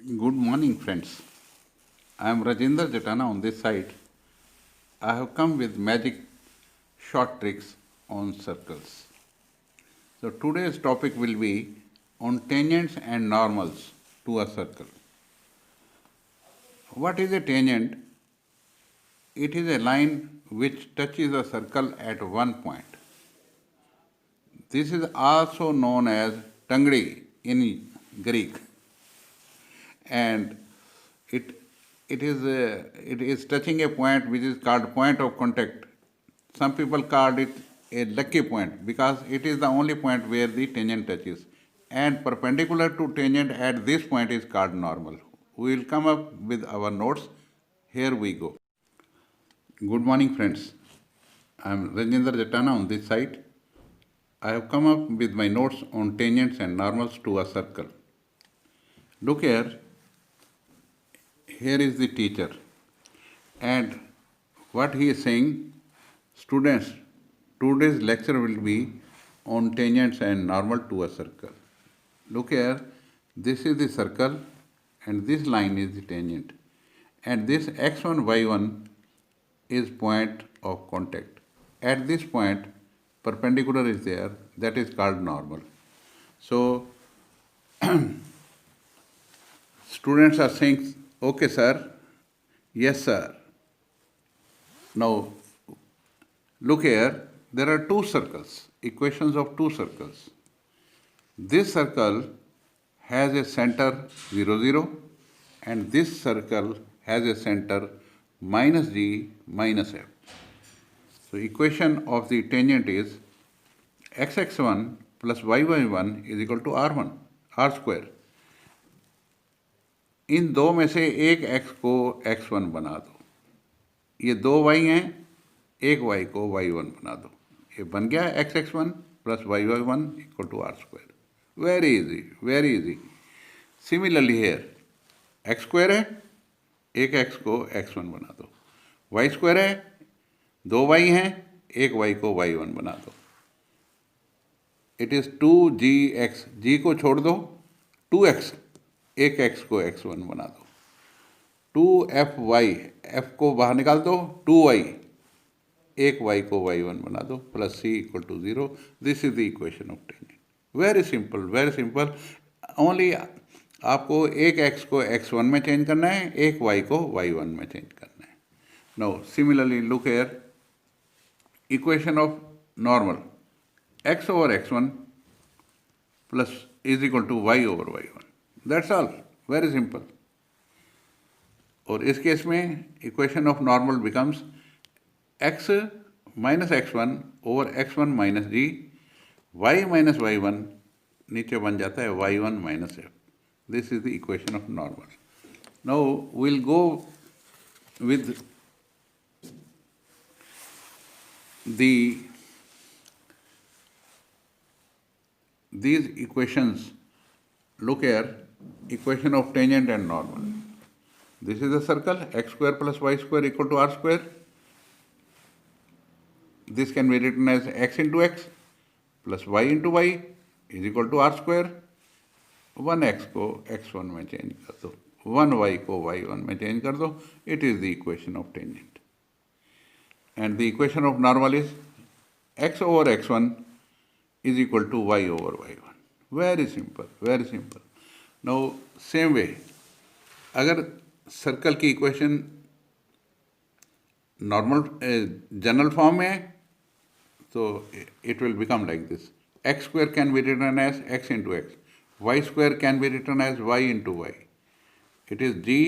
Good morning, friends. I am Rajendra Jatana on this side. I have come with magic short tricks on circles. So today's topic will be on tangents and normals to a circle. What is a tangent? It is a line which touches a circle at one point. This is also known as tangri in Greek, and it it is touching a point which is called point of contact. Some people call it a lucky point because it is the only point where the tangent touches, and perpendicular to tangent at this point is called normal. We will come up with our notes. Here we go. Good morning, friends. I am Rajendra Jatana on this side. I have come up with my notes on tangents and normals to a circle. Look here. Here is the teacher, and what he is saying, students, today's lecture will be on tangents and normal to a circle. Look here, this is the circle and this line is the tangent, and this x1 y1 is point of contact. At this point perpendicular is there, that is called normal. So students are saying, okay sir, yes sir. Now look here, there are two circles, equations of two circles. This circle has a center 0, 0, and this circle has a center minus g minus f. So equation of the tangent is xx1 plus yy1 is equal to r1, r square. इन दो में से एक x को x1 बना दो, ये दो y हैं, एक y को y1 बना दो, ये बन गया xx1 plus yy1 equal to r square. Very easy, very easy. Similarly here x square है, एक x को x1 बना दो, y स्क्वायर है, दो y हैं, एक y को y1 बना दो. इट इज़ 2gx, g को छोड़ दो, 2x, एक x को x1 बना दो, 2fy, f को बाहर निकाल दो, 2y, एक y को y1 बना दो, plus c equal to 0. This is the equation of tangent. Very simple, very simple. Only आपको एक x को x1 में चेंज करना है, एक y को y1 में चेंज करना है. Now similarly look here, equation of normal, x over x1 plus is equal to y over y1. That's all, very simple. और इस केस में equation of normal becomes x minus x1 over x1 minus g, y minus y1 नीचे बन जाता है y1 minus f. This is the equation of normal. Now will go with these equations. Look here, equation of tangent and normal. This is a circle, x square plus y square equal to r square. This can be written as x into x plus y into y is equal to r square. 1x को x1 में change कर दो, 1y को y1 में change कर दो. It is the equation of tangent. And the equation of normal is x over x1 is equal to y over y1. Very simple, very simple. Now same way, अगर circle की equation normal general form में है तो it will become like this. X square can be written as x into x, y square can be written as y into y. It is g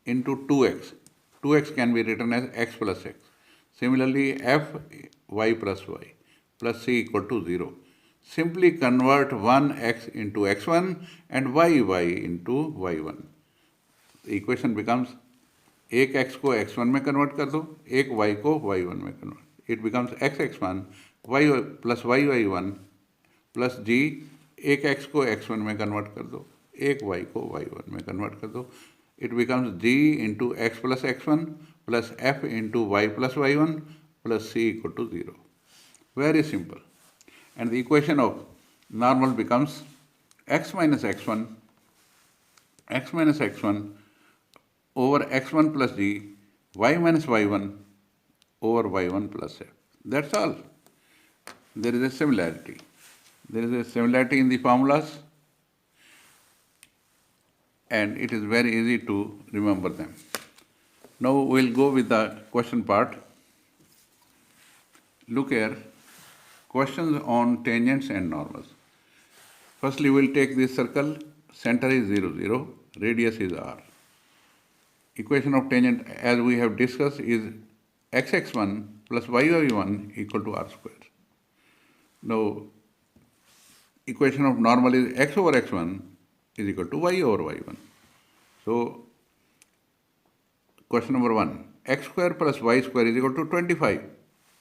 into 2x, 2x can be written as x plus x. Similarly f y plus y plus c equal to 0. Simply convert 1x into x1 and y into y1. The equation becomes एक x को x1 में convert कर दो, एक y को y1 में convert. It becomes xx1 y plus y1 plus g, एक x को x1 में कन्वर्ट कर दो, एक y को y1 में कन्वर्ट कर दो. It becomes g into x plus x1 plus f into y plus y1 plus c equal to 0. Very simple. And the equation of normal becomes x minus x1 x minus x1 over x1 plus g, y minus y1 over y1 plus f. That's all. There is a similarity. There is a similarity in the formulas, and it is very easy to remember them. Now we'll go with the question part. Look here, questions on tangents and normals. Firstly, we'll take this circle, center is 0, 0, radius is r. Equation of tangent, as we have discussed, is xx1 plus yy1 equal to r square. Now, equation of normal is x over x1 is equal to y over y1. So, question number 1, x square plus y square is equal to 25.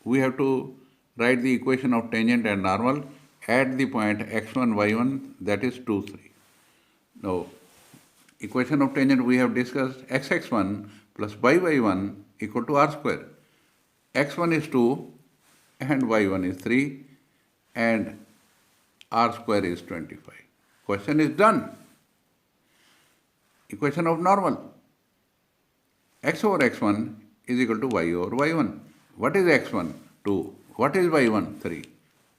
We have to write the equation of tangent and normal at the point x1, y1, that is 2, 3. Now, equation of tangent we have discussed, xx1 plus yy1 equal to r square. x1 is 2 and y1 is 3 and r square is 25. Question is done. Equation of normal, x over x1 is equal to y over y1. What is x1? 2. What is y1? 3.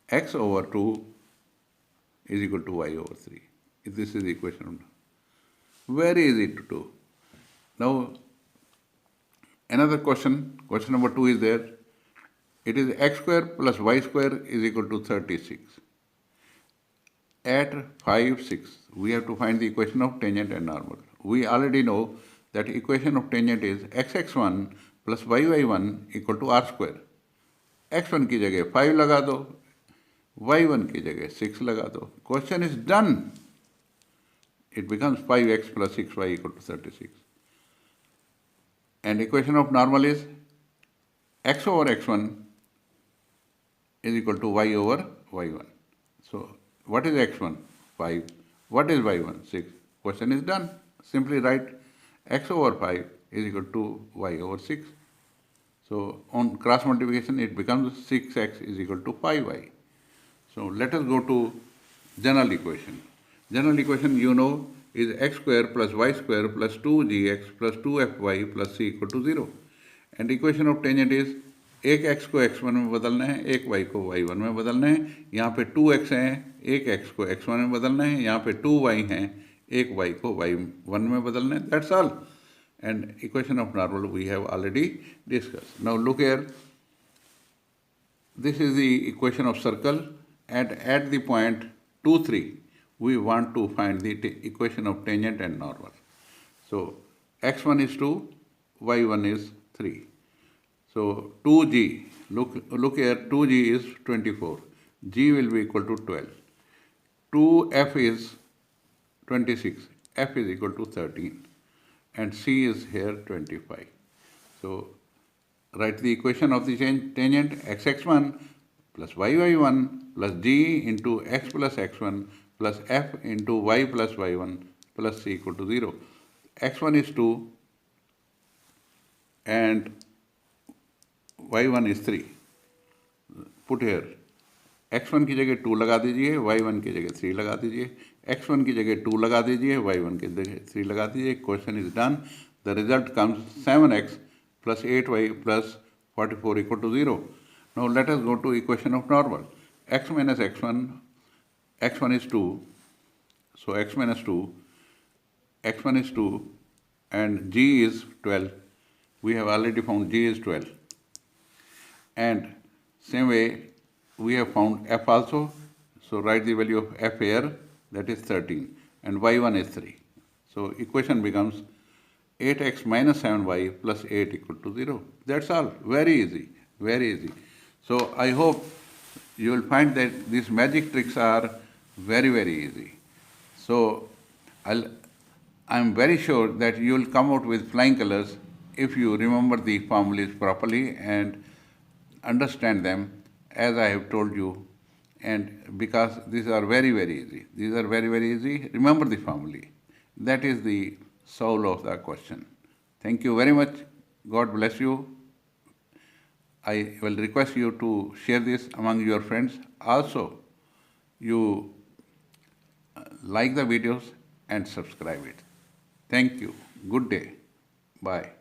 X over 2 is equal to y over 3. This is the equation of normal. Very easy to do. Now, another question, question number 2 is there. It is x square plus y square is equal to 36. At 5, 6, we have to find the equation of tangent and normal. We already know that equation of tangent is xx1 plus yy1 equal to r square. x1 की जगह 5 लगा दो, y1 की जगह 6 लगा दो. Question is done. It becomes 5x plus 6y equal to 36. And equation of normal is x over x1 is equal to y over y1. So, what is x1? 5. What is y1? 6. Question is done. Simply write x over 5 is equal to y over 6. So, on cross multiplication, it becomes 6x is equal to 5y. So, let us go to general equation. General equation, you know, is x square plus y square plus 2gx plus 2fy plus c equal to 0. And equation of tangent is एक x को x1 में बदलना है, एक y को y1 में बदलना है. यहाँ पे 2x हैं, एक x को x1 में बदलना है. यहाँ पे 2y हैं, एक y को y1 में बदलना है. That's all. And equation of normal we have already discussed. Now look here. This is the equation of circle, and at the point 2, 3, we want to find the equation of tangent and normal. So x1 is 2, y1 is 3. So 2g, look here, 2g is 24. G will be equal to 12. 2f is 26. F is equal to 13. And C is here 25. So write the equation of the tangent xx1 plus yy1 plus g into x plus x1 plus f into y plus y1 plus c equal to 0. x1 is 2 and y1 is 3. Put here x1 की जगह 2 लगा दीजिए, y1 की जगह 3 लगा दीजिए. x1 की जगह 2 लगा दीजिए, y1 की जगह 3 लगा दीजिए. Question is done. The result comes 7x plus 8y plus 44 equal to 0. Now let us go to equation of normal. X minus x1, x1 is 2, so x minus 2, x1 is 2 and g is 12. We have already found g is 12. And same way we have found f also, so write the value of f here, that is 13, and y1 is 3. So equation becomes 8x minus 7y plus 8 equal to 0. That's all. Very easy. Very easy. So I hope you will find that these magic tricks are very, very easy. So I'm very sure that you will come out with flying colors if you remember the formulas properly and understand them as I have told you, and because these are very, very easy. These are very, very easy. Remember the formula. That is the soul of the question. Thank you very much. God bless you. I will request you to share this among your friends. Also, you like the videos and subscribe it. Thank you, good day, bye.